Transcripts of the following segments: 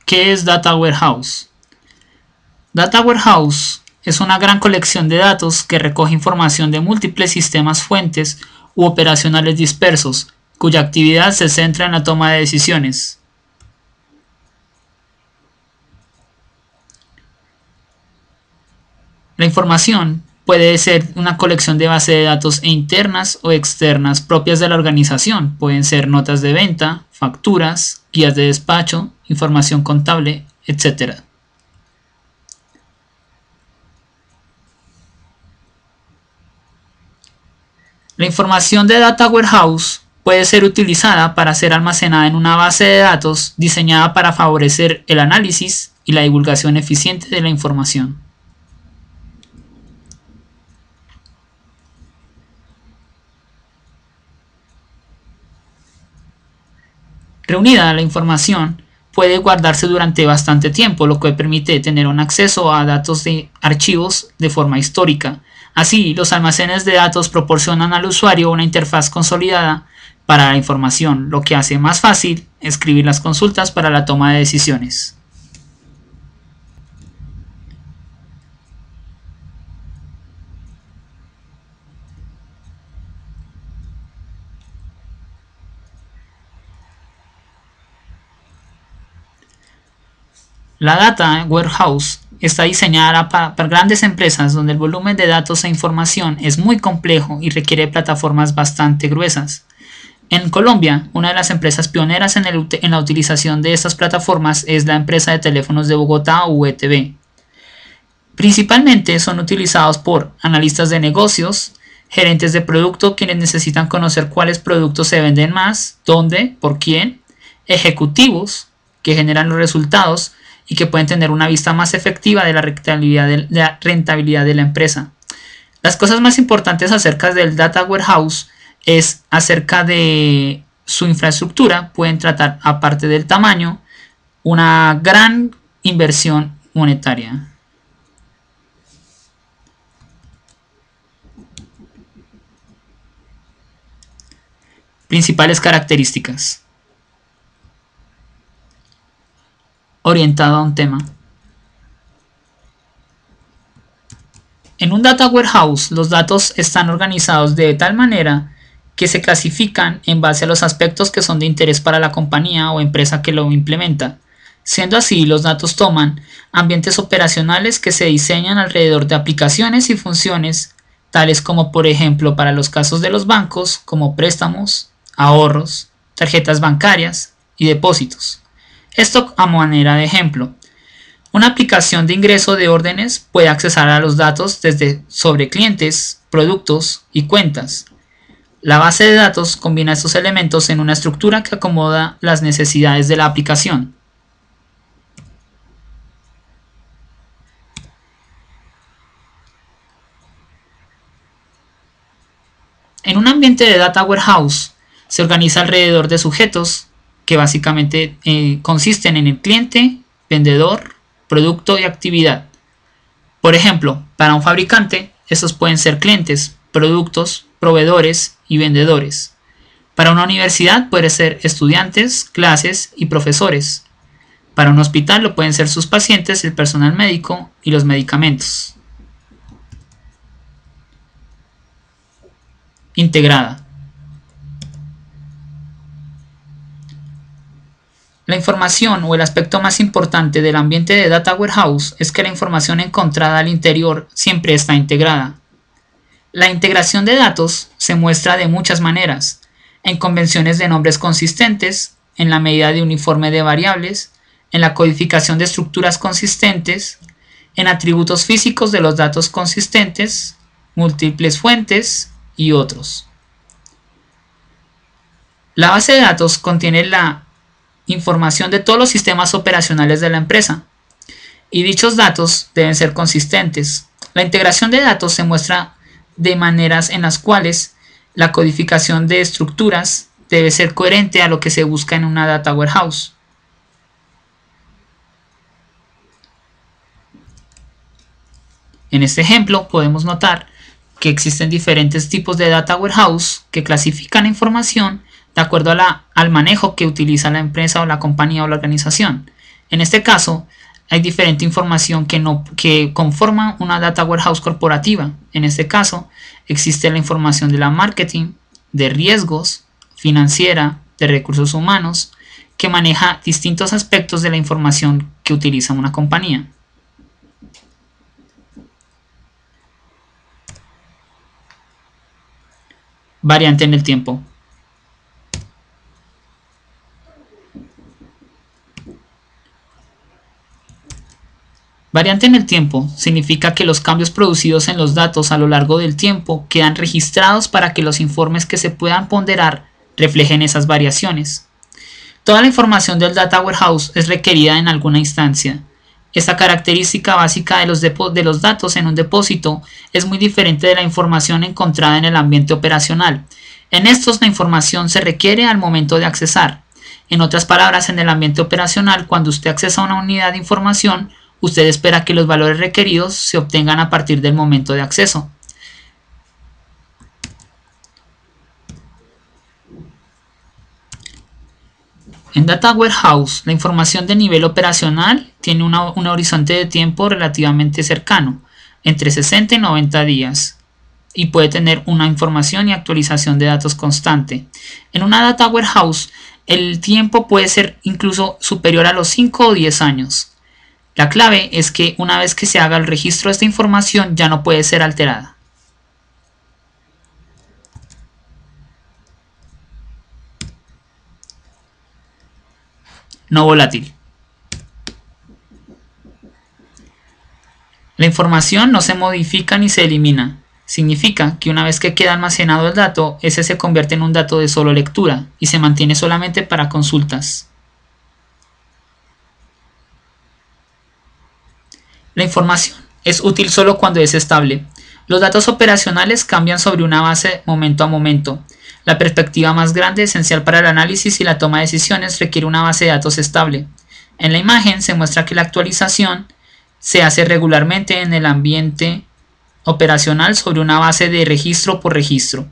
¿Qué es Data Warehouse? Data Warehouse es una gran colección de datos que recoge información de múltiples sistemas fuentes u operacionales dispersos, cuya actividad se centra en la toma de decisiones. La información puede ser una colección de bases de datos internas o externas propias de la organización. Pueden ser notas de venta, facturas, guías de despacho, información contable, etc. La información de Data Warehouse puede ser utilizada para ser almacenada en una base de datos diseñada para favorecer el análisis y la divulgación eficiente de la información. Reunida la información puede guardarse durante bastante tiempo, lo que permite tener un acceso a datos de archivos de forma histórica. Así, los almacenes de datos proporcionan al usuario una interfaz consolidada para la información, lo que hace más fácil escribir las consultas para la toma de decisiones. La Data Warehouse está diseñada para grandes empresas donde el volumen de datos e información es muy complejo y requiere plataformas bastante gruesas. En Colombia, una de las empresas pioneras en la utilización de estas plataformas es la empresa de teléfonos de Bogotá, VTB. Principalmente son utilizados por analistas de negocios, gerentes de producto quienes necesitan conocer cuáles productos se venden más, dónde, por quién, ejecutivos que generan los resultados y que pueden tener una vista más efectiva de la rentabilidad de la empresa. Las cosas más importantes acerca del Data Warehouse es acerca de su infraestructura. Pueden tratar, aparte del tamaño, una gran inversión monetaria. Principales características. Orientado a un tema. En un Data Warehouse, los datos están organizados de tal manera que se clasifican en base a los aspectos que son de interés para la compañía o empresa que lo implementa. Siendo así, los datos toman ambientes operacionales que se diseñan alrededor de aplicaciones y funciones, tales como por ejemplo para los casos de los bancos, como préstamos, ahorros, tarjetas bancarias y depósitos. Esto a manera de ejemplo. Una aplicación de ingreso de órdenes puede accesar a los datos sobre clientes, productos y cuentas. La base de datos combina estos elementos en una estructura que acomoda las necesidades de la aplicación. En un ambiente de Data Warehouse se organiza alrededor de sujetos que básicamente consisten en el cliente, vendedor, producto y actividad. Por ejemplo, para un fabricante, estos pueden ser clientes, productos, proveedores y vendedores. Para una universidad pueden ser estudiantes, clases y profesores. Para un hospital lo pueden ser sus pacientes, el personal médico y los medicamentos. Integrada. La información o el aspecto más importante del ambiente de Data Warehouse es que la información encontrada al interior siempre está integrada. La integración de datos se muestra de muchas maneras, en convenciones de nombres consistentes, en la medida de uniforme de variables, en la codificación de estructuras consistentes, en atributos físicos de los datos consistentes, múltiples fuentes y otros. La base de datos contiene la información de todos los sistemas operacionales de la empresa y dichos datos deben ser consistentes. La integración de datos se muestra de maneras en las cuales la codificación de estructuras debe ser coherente a lo que se busca en una Data Warehouse. En este ejemplo podemos notar que existen diferentes tipos de Data Warehouse que clasifican la información de acuerdo al manejo que utiliza la empresa o la compañía o la organización. En este caso, hay diferente información que conforma una data warehouse corporativa. En este caso, existe la información de la marketing, de riesgos, financiera, de recursos humanos, que maneja distintos aspectos de la información que utiliza una compañía. Variante en el tiempo. Variante en el tiempo significa que los cambios producidos en los datos a lo largo del tiempo quedan registrados para que los informes que se puedan ponderar reflejen esas variaciones. Toda la información del Data Warehouse es requerida en alguna instancia. Esta característica básica de los datos en un depósito es muy diferente de la información encontrada en el ambiente operacional. En estos, la información se requiere al momento de accesar. En otras palabras, en el ambiente operacional, cuando usted accesa a una unidad de información, usted espera que los valores requeridos se obtengan a partir del momento de acceso. En Data Warehouse, la información de nivel operacional tiene un horizonte de tiempo relativamente cercano, entre 60 y 90 días, y puede tener una información y actualización de datos constante. En una Data Warehouse, el tiempo puede ser incluso superior a los 5 o 10 años. La clave es que una vez que se haga el registro de esta información ya no puede ser alterada. No volátil. La información no se modifica ni se elimina. Significa que una vez que queda almacenado el dato, ese se convierte en un dato de solo lectura y se mantiene solamente para consultas. La información es útil solo cuando es estable. Los datos operacionales cambian sobre una base momento a momento. La perspectiva más grande, esencial para el análisis y la toma de decisiones, requiere una base de datos estable. En la imagen se muestra que la actualización se hace regularmente en el ambiente operacional sobre una base de registro por registro,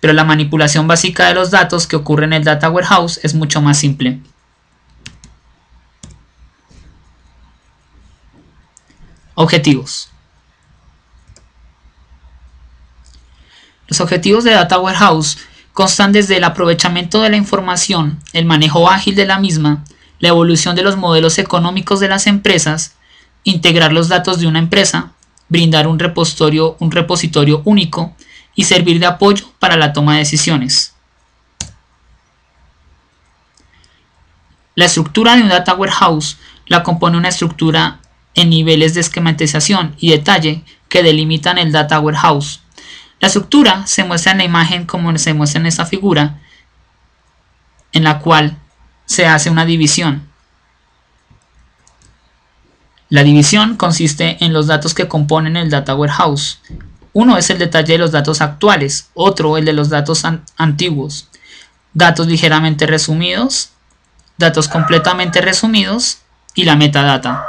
pero la manipulación básica de los datos que ocurre en el Data Warehouse es mucho más simple. Objetivos. Los objetivos de Data Warehouse constan desde el aprovechamiento de la información, el manejo ágil de la misma, la evolución de los modelos económicos de las empresas, integrar los datos de una empresa, brindar un repositorio único y servir de apoyo para la toma de decisiones. La estructura de un Data Warehouse la compone una estructura en niveles de esquematización y detalle que delimitan el Data Warehouse. La estructura se muestra en la imagen como se muestra en esta figura, en la cual se hace una división. La división consiste en los datos que componen el Data Warehouse. Uno es el detalle de los datos actuales, otro el de los datos antiguos, datos ligeramente resumidos, datos completamente resumidos y la metadata.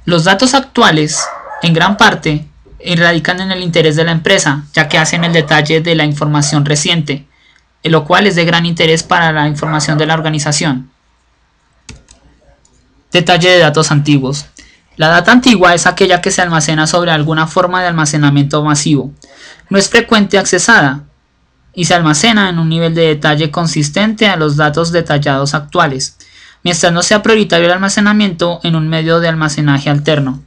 Los datos actuales, en gran parte, radican en el interés de la empresa, ya que hacen el detalle de la información reciente, lo cual es de gran interés para la información de la organización. Detalle de datos antiguos. La data antigua es aquella que se almacena sobre alguna forma de almacenamiento masivo. No es frecuente accesada y se almacena en un nivel de detalle consistente a los datos detallados actuales, mientras no sea prioritario el almacenamiento en un medio de almacenaje alterno.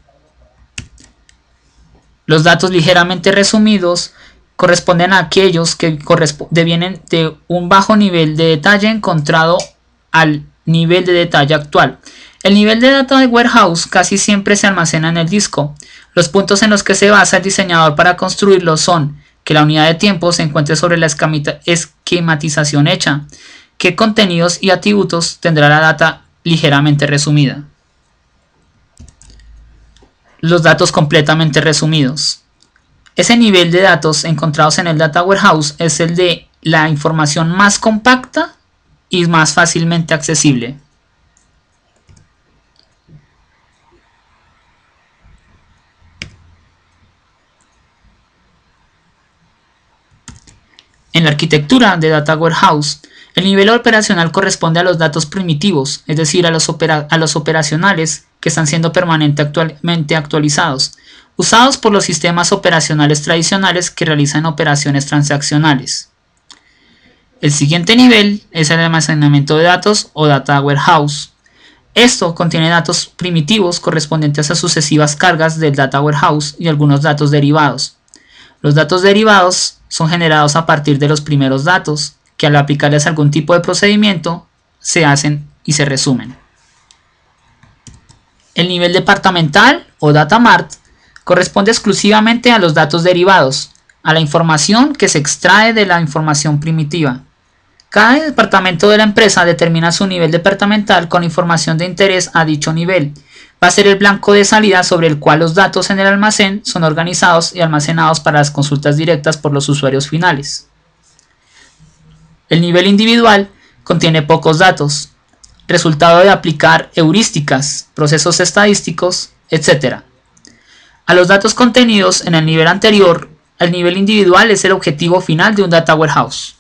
Los datos ligeramente resumidos corresponden a aquellos que devienen de un bajo nivel de detalle encontrado al nivel de detalle actual. El nivel de data de warehouse casi siempre se almacena en el disco. Los puntos en los que se basa el diseñador para construirlo son que la unidad de tiempo se encuentre sobre la esquematización hecha, qué contenidos y atributos tendrá la data ligeramente resumida. Los datos completamente resumidos. Ese nivel de datos encontrados en el Data Warehouse es el de la información más compacta y más fácilmente accesible. En la arquitectura de Data Warehouse, el nivel operacional corresponde a los datos primitivos, es decir, a los operacionales que están siendo permanentemente actualizados, usados por los sistemas operacionales tradicionales que realizan operaciones transaccionales. El siguiente nivel es el almacenamiento de datos o Data Warehouse. Esto contiene datos primitivos correspondientes a sucesivas cargas del Data Warehouse y algunos datos derivados. Los datos derivados son generados a partir de los primeros datos, que al aplicarles algún tipo de procedimiento se hacen y se resumen. El nivel departamental o Data Mart corresponde exclusivamente a los datos derivados, a la información que se extrae de la información primitiva. Cada departamento de la empresa determina su nivel departamental con información de interés a dicho nivel. Va a ser el blanco de salida sobre el cual los datos en el almacén son organizados y almacenados para las consultas directas por los usuarios finales. El nivel individual contiene pocos datos, resultado de aplicar heurísticas, procesos estadísticos, etc. A los datos contenidos en el nivel anterior, el nivel individual es el objetivo final de un Data Warehouse.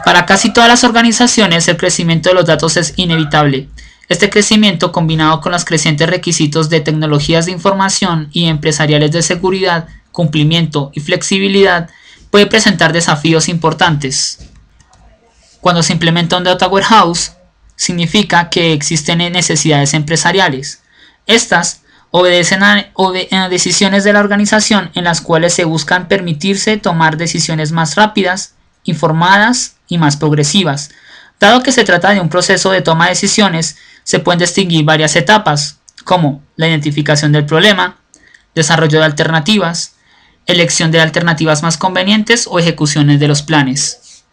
Para casi todas las organizaciones, el crecimiento de los datos es inevitable. Este crecimiento, combinado con los crecientes requisitos de tecnologías de información y empresariales de seguridad, cumplimiento y flexibilidad, puede presentar desafíos importantes. Cuando se implementa un Data Warehouse, significa que existen necesidades empresariales. Estas obedecen a decisiones de la organización en las cuales se buscan permitirse tomar decisiones más rápidas, informadas y más progresivas. Dado que se trata de un proceso de toma de decisiones, se pueden distinguir varias etapas, como la identificación del problema, desarrollo de alternativas, elección de alternativas más convenientes o ejecuciones de los planes.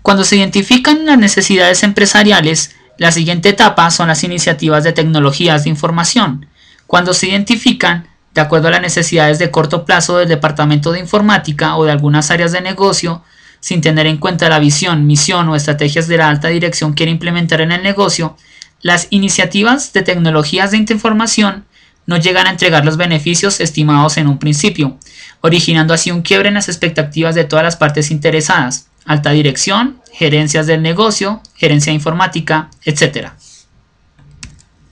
Cuando se identifican las necesidades empresariales, la siguiente etapa son las iniciativas de tecnologías de información. Cuando se identifican, de acuerdo a las necesidades de corto plazo del departamento de informática o de algunas áreas de negocio, sin tener en cuenta la visión, misión o estrategias de la alta dirección que quiere implementar en el negocio, las iniciativas de tecnologías de información no llegan a entregar los beneficios estimados en un principio, originando así un quiebre en las expectativas de todas las partes interesadas, alta dirección, gerencias del negocio, gerencia informática, etc.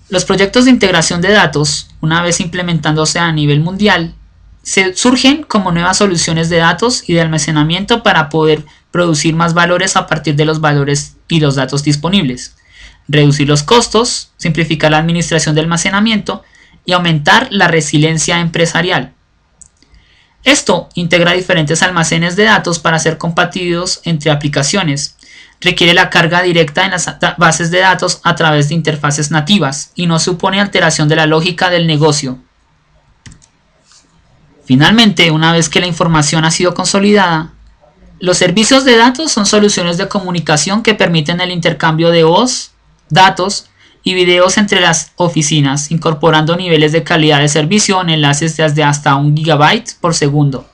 Los proyectos de integración de datos, una vez implementándose a nivel mundial, surgen como nuevas soluciones de datos y de almacenamiento para poder producir más valores a partir de los valores y los datos disponibles, reducir los costos, simplificar la administración de almacenamiento y aumentar la resiliencia empresarial. Esto integra diferentes almacenes de datos para ser compatibles entre aplicaciones. Requiere la carga directa en las bases de datos a través de interfaces nativas y no supone alteración de la lógica del negocio. Finalmente, una vez que la información ha sido consolidada, los servicios de datos son soluciones de comunicación que permiten el intercambio de voz, datos y videos entre las oficinas, incorporando niveles de calidad de servicio en enlaces desde hasta 1 GB por segundo,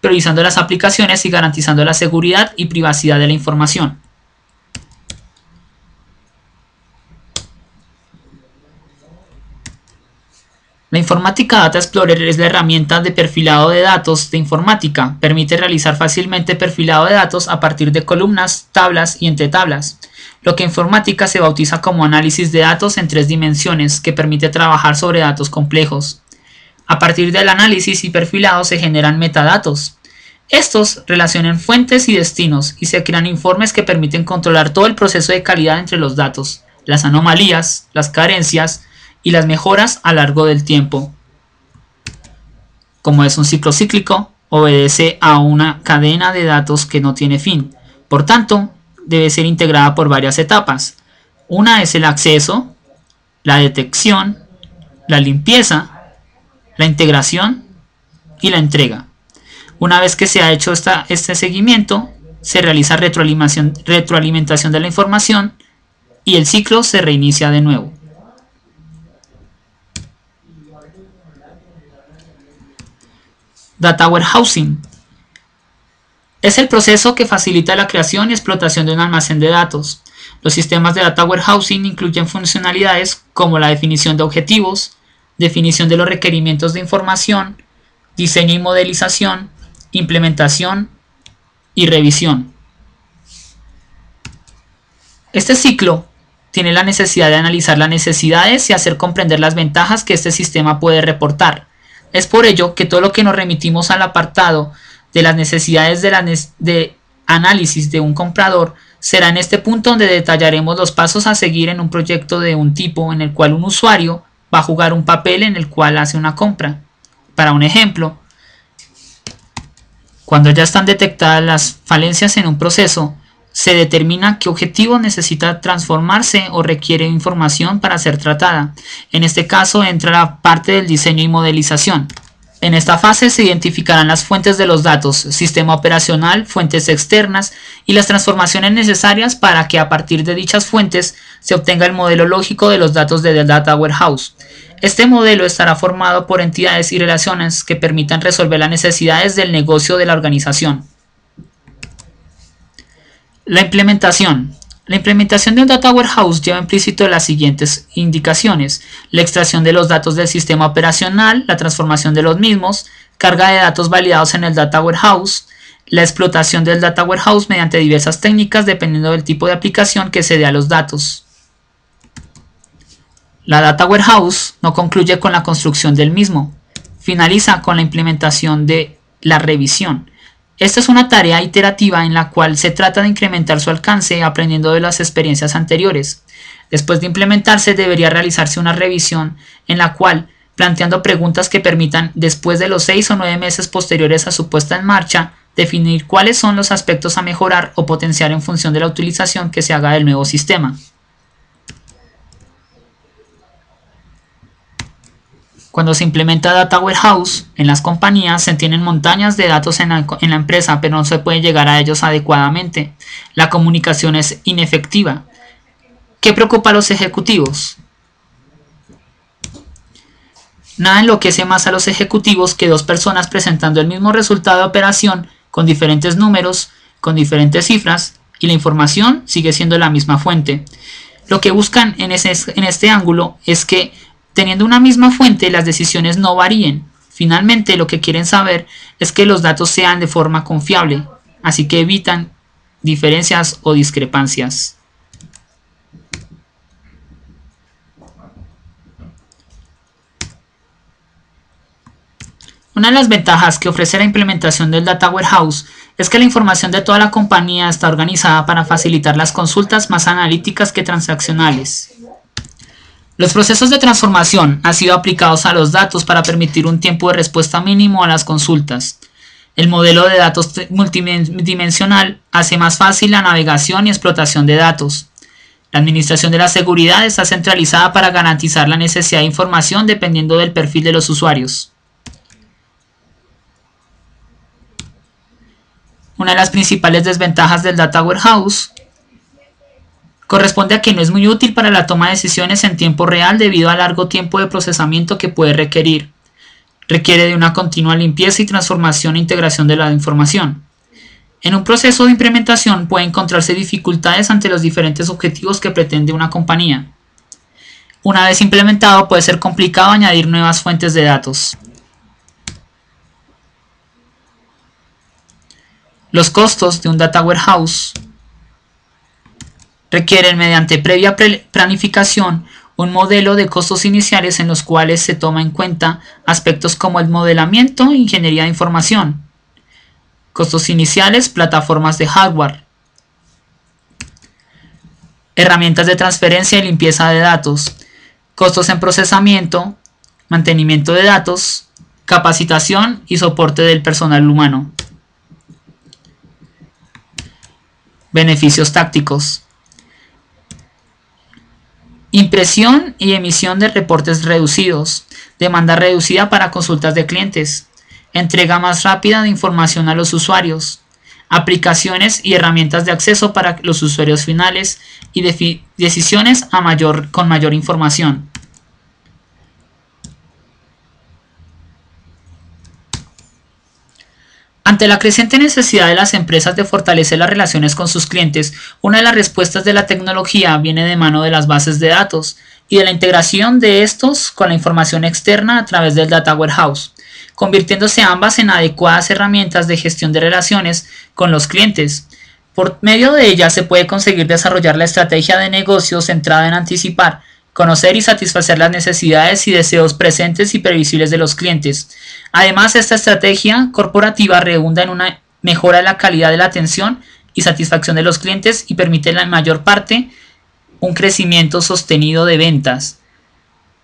priorizando las aplicaciones y garantizando la seguridad y privacidad de la información. La Informática Data Explorer es la herramienta de perfilado de datos de informática. Permite realizar fácilmente perfilado de datos a partir de columnas, tablas y entre tablas, lo que en informática se bautiza como análisis de datos en 3 dimensiones, que permite trabajar sobre datos complejos. A partir del análisis y perfilado se generan metadatos. Estos relacionan fuentes y destinos y se crean informes que permiten controlar todo el proceso de calidad entre los datos, las anomalías, las carencias y las mejoras a lo largo del tiempo. Como es un ciclo cíclico, obedece a una cadena de datos que no tiene fin. Por tanto, debe ser integrada por varias etapas. Una es el acceso, la detección, la limpieza, la integración y la entrega. Una vez que se ha hecho este seguimiento, se realiza retroalimentación de la información y el ciclo se reinicia de nuevo. Data Warehousing. Es el proceso que facilita la creación y explotación de un almacén de datos. Los sistemas de Data Warehousing incluyen funcionalidades como la definición de objetivos, definición de los requerimientos de información, diseño y modelización, implementación y revisión. Este ciclo tiene la necesidad de analizar las necesidades y hacer comprender las ventajas que este sistema puede reportar. Es por ello que todo lo que nos remitimos al apartado de las necesidades de análisis de un comprador será en este punto donde detallaremos los pasos a seguir en un proyecto de un tipo en el cual un usuario va a jugar un papel en el cual hace una compra. Para un ejemplo, cuando ya están detectadas las falencias en un proceso, se determina qué objetivo necesita transformarse o requiere información para ser tratada. En este caso entra la parte del diseño y modelización. En esta fase se identificarán las fuentes de los datos, sistema operacional, fuentes externas y las transformaciones necesarias para que a partir de dichas fuentes se obtenga el modelo lógico de los datos de Data Warehouse. Este modelo estará formado por entidades y relaciones que permitan resolver las necesidades del negocio de la organización. La implementación. La implementación de un Data Warehouse lleva implícito las siguientes indicaciones: la extracción de los datos del sistema operacional, la transformación de los mismos, carga de datos validados en el Data Warehouse, la explotación del Data Warehouse mediante diversas técnicas dependiendo del tipo de aplicación que se dé a los datos. La Data Warehouse no concluye con la construcción del mismo, finaliza con la implementación de la revisión. Esta es una tarea iterativa en la cual se trata de incrementar su alcance aprendiendo de las experiencias anteriores. Después de implementarse debería realizarse una revisión en la cual, planteando preguntas que permitan, después de los 6 o 9 meses posteriores a su puesta en marcha, definir cuáles son los aspectos a mejorar o potenciar en función de la utilización que se haga del nuevo sistema. Cuando se implementa Data Warehouse en las compañías, se tienen montañas de datos en la empresa, pero no se puede llegar a ellos adecuadamente. La comunicación es inefectiva. ¿Qué preocupa a los ejecutivos? Nada enloquece más a los ejecutivos que dos personas presentando el mismo resultado de operación con diferentes números, con diferentes cifras, y la información sigue siendo la misma fuente. Lo que buscan en este ángulo es que, teniendo una misma fuente, las decisiones no varíen. Finalmente, lo que quieren saber es que los datos sean de forma confiable, así que evitan diferencias o discrepancias. Una de las ventajas que ofrece la implementación del Data Warehouse es que la información de toda la compañía está organizada para facilitar las consultas más analíticas que transaccionales. Los procesos de transformación han sido aplicados a los datos para permitir un tiempo de respuesta mínimo a las consultas. El modelo de datos multidimensional hace más fácil la navegación y explotación de datos. La administración de la seguridad está centralizada para garantizar la necesidad de información dependiendo del perfil de los usuarios. Una de las principales desventajas del Data Warehouse corresponde a que no es muy útil para la toma de decisiones en tiempo real debido al largo tiempo de procesamiento que puede requerir. Requiere de una continua limpieza y transformación e integración de la información. En un proceso de implementación puede encontrarse dificultades ante los diferentes objetivos que pretende una compañía. Una vez implementado, puede ser complicado añadir nuevas fuentes de datos. Los costos de un Data Warehouse requieren, mediante previa planificación, un modelo de costos iniciales en los cuales se toma en cuenta aspectos como el modelamiento e ingeniería de información. Costos iniciales, plataformas de hardware, herramientas de transferencia y limpieza de datos, costos en procesamiento, mantenimiento de datos, capacitación y soporte del personal humano. Beneficios tácticos. Impresión y emisión de reportes reducidos, demanda reducida para consultas de clientes, entrega más rápida de información a los usuarios, aplicaciones y herramientas de acceso para los usuarios finales y decisiones con mayor información. Ante la creciente necesidad de las empresas de fortalecer las relaciones con sus clientes, una de las respuestas de la tecnología viene de mano de las bases de datos y de la integración de estos con la información externa a través del Data Warehouse, convirtiéndose ambas en adecuadas herramientas de gestión de relaciones con los clientes. Por medio de ellas se puede conseguir desarrollar la estrategia de negocio centrada en anticipar, conocer y satisfacer las necesidades y deseos presentes y previsibles de los clientes. Además, esta estrategia corporativa redunda en una mejora de la calidad de la atención y satisfacción de los clientes y permite en la mayor parte un crecimiento sostenido de ventas.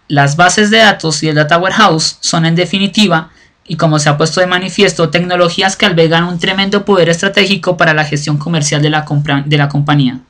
Las bases de datos y el Data Warehouse son en definitiva, y como se ha puesto de manifiesto, tecnologías que albergan un tremendo poder estratégico para la gestión comercial de la compañía.